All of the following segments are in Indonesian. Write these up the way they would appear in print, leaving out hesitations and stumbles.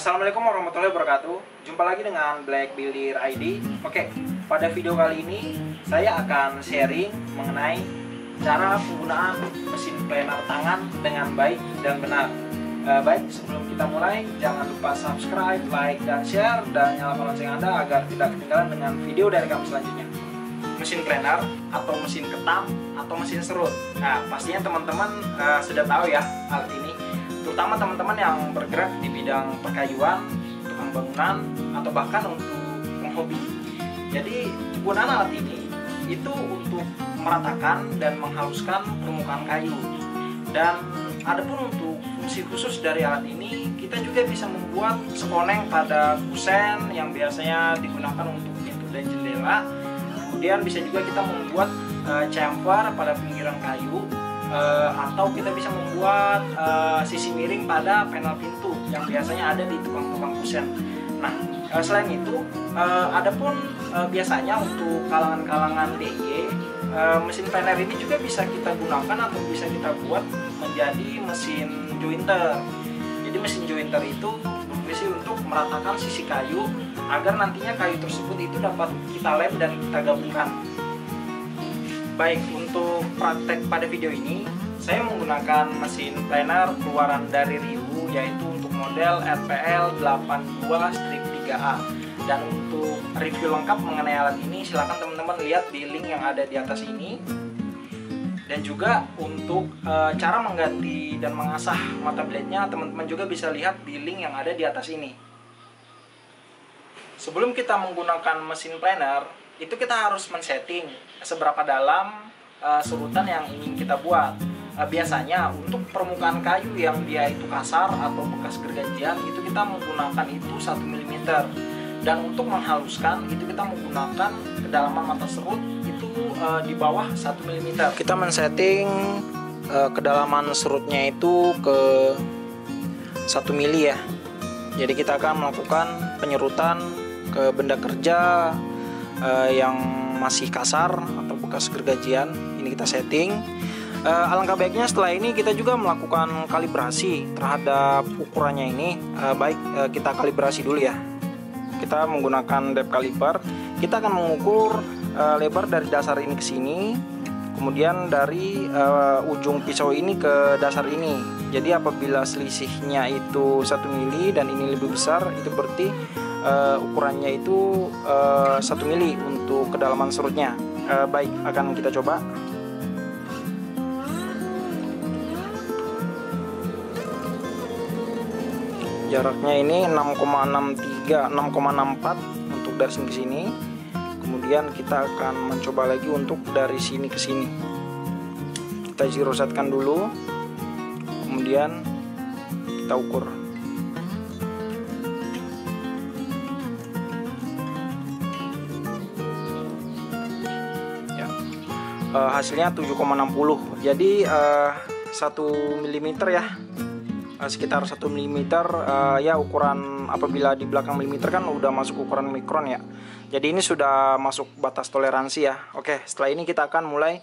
Assalamualaikum warahmatullahi wabarakatuh. Jumpa lagi dengan Black Builder ID. Oke, pada video kali ini saya akan sharing mengenai cara penggunaan mesin planer tangan dengan baik dan benar. Baik, sebelum kita mulai, jangan lupa subscribe, like, dan share, dan nyalakan lonceng Anda agar tidak ketinggalan dengan video dari kami selanjutnya. Mesin planer atau mesin ketam atau mesin serut. Nah, pastinya teman-teman sudah tahu ya alat ini. Terutama teman-teman yang bergerak di bidang perkayuan, tukang bangunan, atau bahkan untuk penghobi. Jadi penggunaan alat ini itu untuk meratakan dan menghaluskan permukaan kayu. Dan adapun untuk fungsi khusus dari alat ini, kita juga bisa membuat sekoneng pada kusen yang biasanya digunakan untuk pintu dan jendela. Kemudian bisa juga kita membuat chamfer pada pinggiran kayu. Atau kita bisa membuat sisi miring pada panel pintu yang biasanya ada di tukang-tukang kusen. Nah, selain itu, adapun biasanya untuk kalangan-kalangan DIY, mesin planer ini juga bisa kita gunakan atau bisa kita buat menjadi mesin jointer. Jadi mesin jointer itu berfungsi untuk meratakan sisi kayu agar nantinya kayu tersebut itu dapat kita lem dan kita gabungkan. Baik, untuk praktek pada video ini saya menggunakan mesin planer keluaran dari Riu, yaitu untuk model RPL 82-3A. Dan untuk review lengkap mengenai alat ini silahkan teman-teman lihat di link yang ada di atas ini. Dan juga untuk cara mengganti dan mengasah mata blade-nya, teman-teman juga bisa lihat di link yang ada di atas ini. Sebelum kita menggunakan mesin planer, itu kita harus men-setting seberapa dalam serutan yang ingin kita buat. Biasanya untuk permukaan kayu yang dia itu kasar atau bekas gergajian, itu kita menggunakan itu 1 mm. Dan untuk menghaluskan itu kita menggunakan kedalaman mata serut itu di bawah 1 mm. Kita men-setting kedalaman serutnya itu ke 1 mm ya. Jadi kita akan melakukan penyerutan ke benda kerja yang masih kasar atau bekas gergajian. Ini kita setting. Alangkah baiknya setelah ini kita juga melakukan kalibrasi terhadap ukurannya ini. Baik, kita kalibrasi dulu ya. Kita menggunakan depth caliper. Kita akan mengukur lebar dari dasar ini ke sini, kemudian dari ujung pisau ini ke dasar ini. Jadi apabila selisihnya itu 1 mm dan ini lebih besar, itu berarti ukurannya itu 1 mm untuk kedalaman serutnya. Baik, akan kita coba. Jaraknya ini 6,63, 6,64 untuk dari sini ke sini. Kemudian kita akan mencoba lagi untuk dari sini ke sini. Kita zero setkan dulu. Kemudian kita ukur. Hasilnya 7,60. Jadi 1 mm ya, sekitar 1 mm ya. Ukuran apabila di belakang milimeter kan udah masuk ukuran mikron ya. Jadi ini sudah masuk batas toleransi ya. Oke, setelah ini kita akan mulai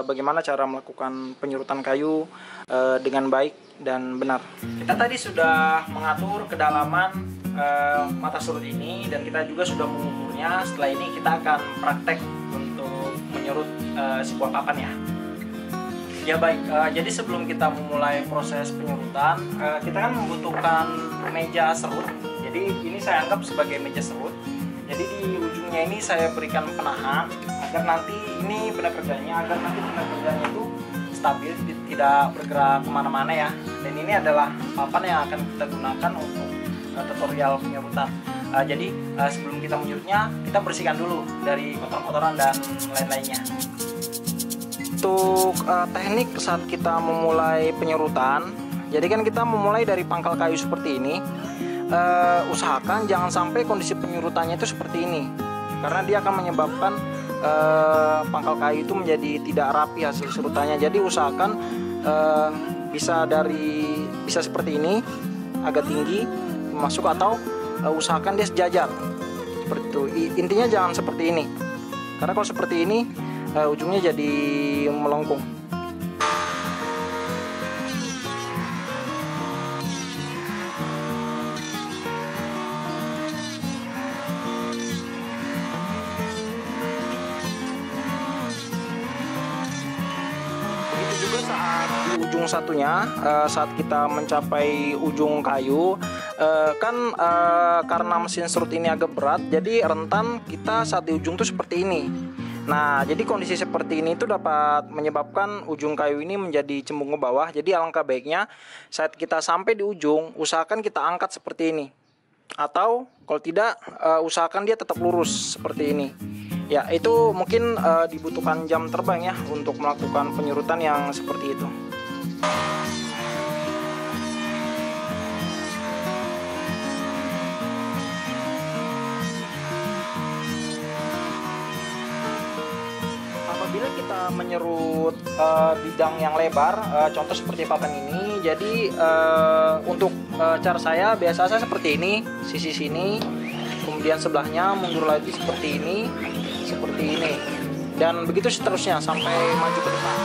bagaimana cara melakukan penyerutan kayu dengan baik dan benar. Kita tadi sudah mengatur kedalaman mata serut ini dan kita juga sudah mengukurnya. Setelah ini kita akan praktek untuk menyerut sebuah papan ya. Ya baik, jadi sebelum kita memulai proses penyerutan, kita kan membutuhkan meja serut. Jadi ini saya anggap sebagai meja serut. Jadi di ujungnya ini saya berikan penahan agar nanti ini benda kerjanya, itu stabil, tidak bergerak kemana-mana ya. Dan ini adalah papan yang akan kita gunakan untuk tutorial penyerutan. Jadi sebelum kita menyerutnya, kita bersihkan dulu dari kotoran-kotoran dan lain-lainnya. Untuk teknik saat kita memulai penyerutan, jadi kan kita memulai dari pangkal kayu seperti ini. Usahakan jangan sampai kondisi penyerutannya itu seperti ini, karena dia akan menyebabkan pangkal kayu itu menjadi tidak rapi hasil serutannya. Jadi usahakan bisa seperti ini, agak tinggi masuk, atau usahakan dia sejajar seperti itu. Intinya jangan seperti ini, karena kalau seperti ini ujungnya jadi melengkung. saat di ujung satunya, saat kita mencapai ujung kayu, karena mesin serut ini agak berat, jadi rentan kita saat di ujung tuh seperti ini. Nah, jadi kondisi seperti ini itu dapat menyebabkan ujung kayu ini menjadi cembung ke bawah. Jadi alangkah baiknya saat kita sampai di ujung, usahakan kita angkat seperti ini. Atau kalau tidak, usahakan dia tetap lurus seperti ini. Ya, itu mungkin dibutuhkan jam terbang ya untuk melakukan penyerutan yang seperti itu. Apabila kita menyerut bidang yang lebar, contoh seperti papan ini, jadi untuk cara saya biasa saya seperti ini, sisi sini, kemudian sebelahnya mundur lagi seperti ini, dan begitu seterusnya sampai maju ke depan.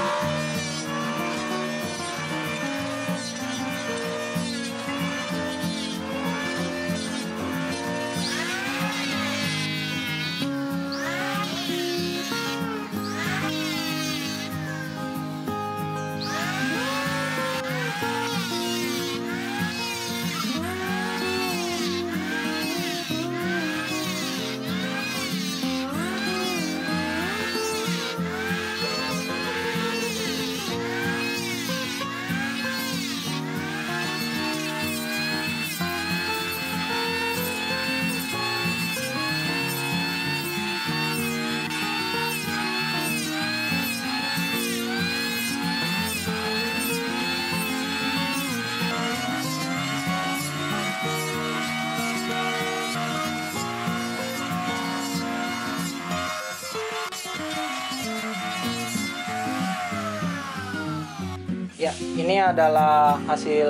Ya, ini adalah hasil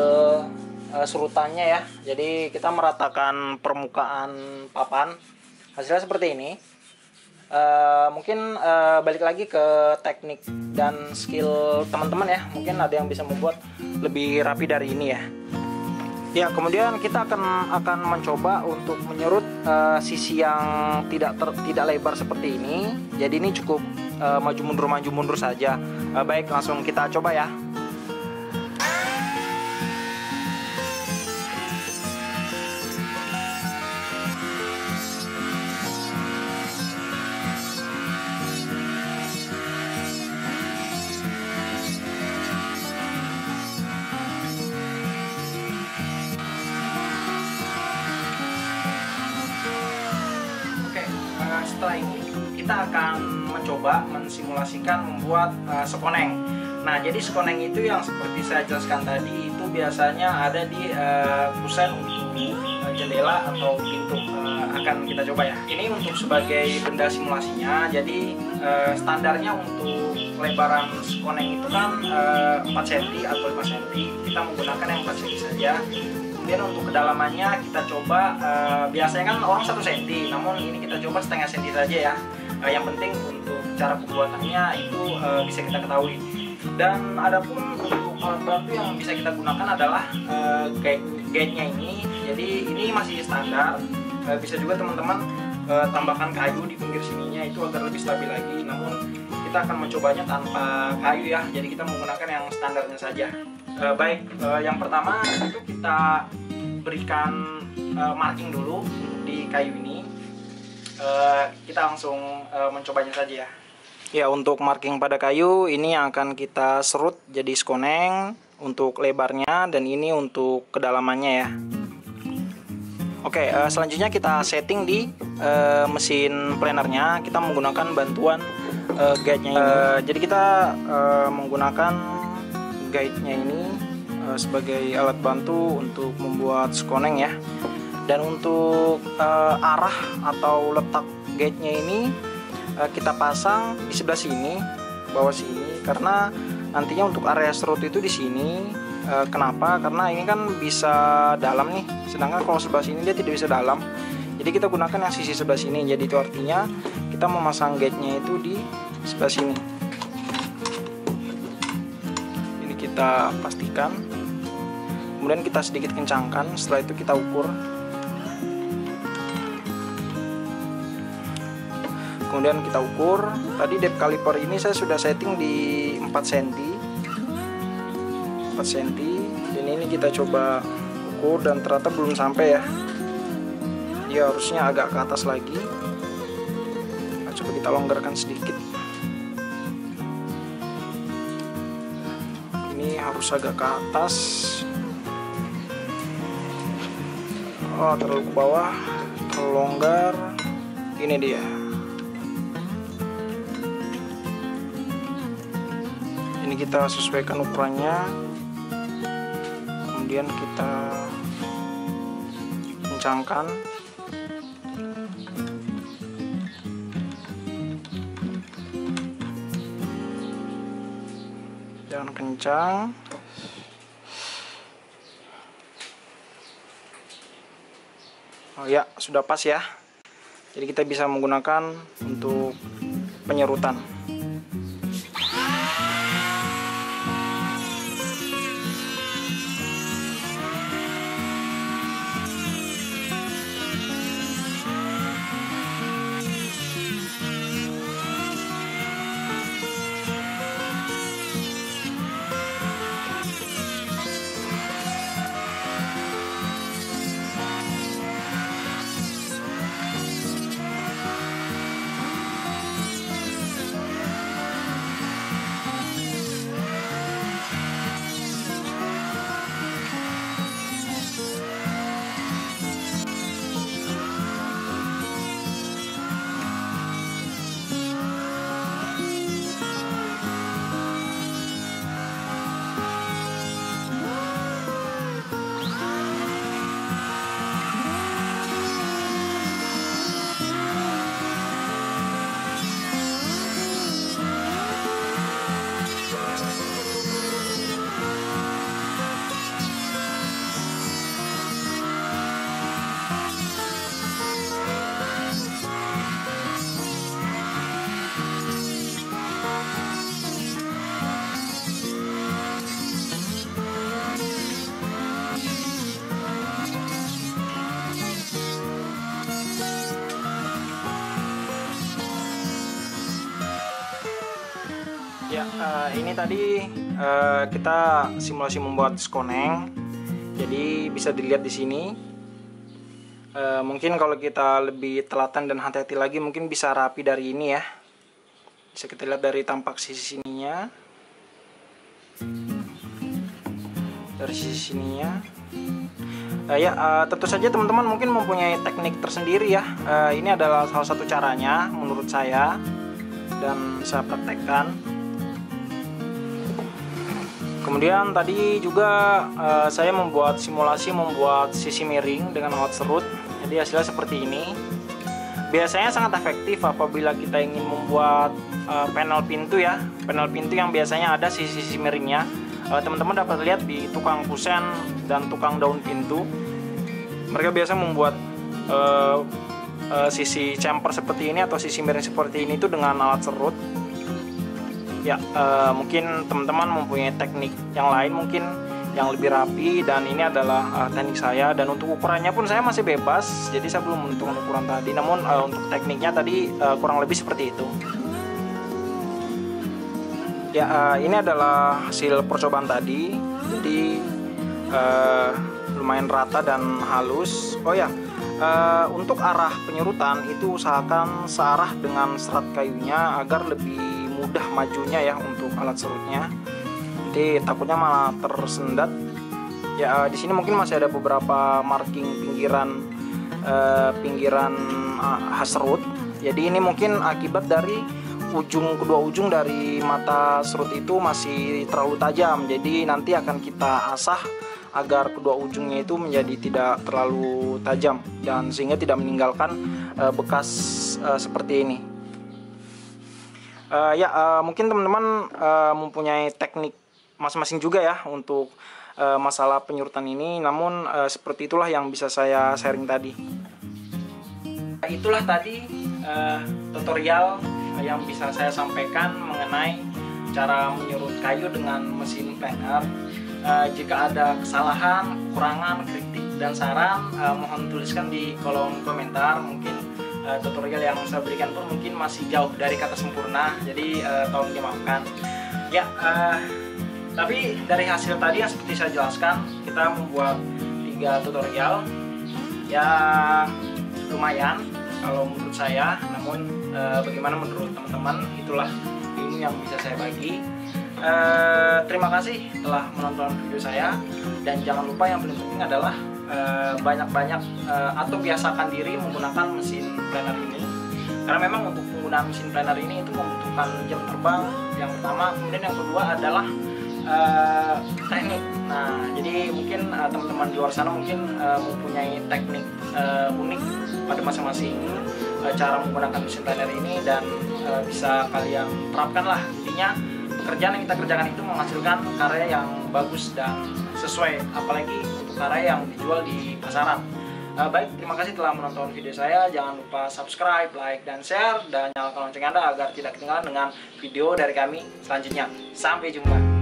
serutannya ya. Jadi kita meratakan permukaan papan. Hasilnya seperti ini. Mungkin balik lagi ke teknik dan skill teman-teman ya. Mungkin ada yang bisa membuat lebih rapi dari ini ya. Ya, kemudian kita akan mencoba untuk menyerut sisi yang tidak lebar seperti ini. Jadi ini cukup maju mundur saja. Baik, langsung kita coba ya. Setelah ini kita akan mencoba mensimulasikan membuat sekoneng. Nah, jadi sekoneng itu yang seperti saya jelaskan tadi itu biasanya ada di kusen untuk jendela atau pintu. Akan kita coba ya. Ini untuk sebagai benda simulasinya. Jadi standarnya untuk lebaran sekoneng itu kan 4 cm atau 5 cm. Kita menggunakan yang 4 cm saja. Kemudian untuk kedalamannya kita coba, biasanya kan orang 1 cm, namun ini kita coba setengah cm saja ya. Yang penting untuk cara pembuatannya itu bisa kita ketahui. Dan adapun untuk alat bantu yang bisa kita gunakan adalah guide-nya ini. Jadi ini masih standar. Bisa juga teman-teman tambahkan kayu di pinggir sininya itu agar lebih stabil lagi. Namun kita akan mencobanya tanpa kayu ya. Jadi kita menggunakan yang standarnya saja. Baik, yang pertama itu kita berikan marking dulu di kayu ini. Kita langsung mencobanya saja ya. Ya, untuk marking pada kayu ini yang akan kita serut jadi sekoneng untuk lebarnya, dan ini untuk kedalamannya ya. Oke, selanjutnya kita setting di mesin planernya. Kita menggunakan bantuan guide-nya ini. Jadi kita menggunakan guide-nya ini sebagai alat bantu untuk membuat sekoneng ya. Dan untuk arah atau letak guide-nya ini kita pasang di sebelah sini, bawah sini, karena nantinya untuk area serut itu di sini. Kenapa? Karena ini kan bisa dalam nih, sedangkan kalau sebelah sini dia tidak bisa dalam. Jadi kita gunakan yang sisi sebelah sini. Jadi itu artinya kita memasang guide-nya itu di sebelah sini. Kita pastikan, kemudian kita sedikit kencangkan, setelah itu kita ukur, kemudian kita ukur. Tadi depth caliper ini saya sudah setting di 4 cm, 4 cm. Dan ini kita coba ukur dan ternyata belum sampai ya. Dia harusnya agak ke atas lagi. Nah, coba kita longgarkan sedikit. Ini harus agak ke atas. Oh, terlalu ke bawah, terlalu longgar. Ini dia. Ini kita sesuaikan ukurannya. Kemudian kita kencangkan. Jangan kencang. Oh ya, sudah pas ya. Jadi kita bisa menggunakan untuk penyerutan. Ya, ini tadi kita simulasi membuat skoneng. Jadi bisa dilihat di sini. Mungkin kalau kita lebih telaten dan hati-hati lagi, mungkin bisa rapi dari ini ya. Bisa kita lihat dari tampak sisi sininya. Dari sisi sininya. Tentu saja teman-teman mungkin mempunyai teknik tersendiri ya. Ini adalah salah satu caranya menurut saya dan saya praktekkan. Kemudian tadi juga saya membuat simulasi membuat sisi miring dengan alat serut. Jadi hasilnya seperti ini. Biasanya sangat efektif apabila kita ingin membuat panel pintu ya. Panel pintu yang biasanya ada sisi miringnya. Teman-teman dapat lihat di tukang kusen dan tukang daun pintu. Mereka biasa membuat sisi chamfer seperti ini atau sisi miring seperti ini itu dengan alat serut. Ya, mungkin teman-teman mempunyai teknik yang lain mungkin yang lebih rapi, dan ini adalah teknik saya. Dan untuk ukurannya pun saya masih bebas, jadi saya belum menentukan ukuran tadi. Namun untuk tekniknya tadi kurang lebih seperti itu. Ya, ini adalah hasil percobaan tadi. Jadi lumayan rata dan halus. Oh ya, untuk arah penyerutan itu usahakan searah dengan serat kayunya agar lebih mudah majunya ya untuk alat serutnya. Nanti takutnya malah tersendat. Ya, di sini mungkin masih ada beberapa marking pinggiran serut. Jadi ini mungkin akibat dari kedua ujung dari mata serut itu masih terlalu tajam. Jadi nanti akan kita asah agar kedua ujungnya itu menjadi tidak terlalu tajam dan sehingga tidak meninggalkan bekas seperti ini. Mungkin teman-teman mempunyai teknik masing-masing juga ya untuk masalah penyerutan ini. Namun seperti itulah yang bisa saya sharing tadi. Itulah tadi tutorial yang bisa saya sampaikan mengenai cara menyerut kayu dengan mesin planer. Jika ada kesalahan, kekurangan, kritik, dan saran, mohon tuliskan di kolom komentar. Mungkin tutorial yang saya berikan pun mungkin masih jauh dari kata sempurna, jadi tolong dimaafkan. Ya, Tapi dari hasil tadi yang seperti saya jelaskan, kita membuat 3 tutorial ya, lumayan kalau menurut saya. Namun bagaimana menurut teman-teman, itulah ilmu yang bisa saya bagi. Terima kasih telah menonton video saya, dan jangan lupa yang paling penting adalah banyak-banyak atau biasakan diri menggunakan mesin planer ini, karena memang untuk penggunaan mesin planer ini itu membutuhkan jam terbang yang pertama, kemudian yang kedua adalah teknik. Nah, jadi mungkin teman-teman di luar sana mungkin mempunyai teknik unik pada masing-masing cara menggunakan mesin planer ini, dan bisa kalian terapkan lah. Intinya pekerjaan yang kita kerjakan itu menghasilkan karya yang bagus dan sesuai, apalagi untuk karya yang dijual di pasaran. Baik, terima kasih telah menonton video saya. Jangan lupa subscribe, like, dan share, dan nyalakan lonceng Anda agar tidak ketinggalan dengan video dari kami selanjutnya. Sampai jumpa.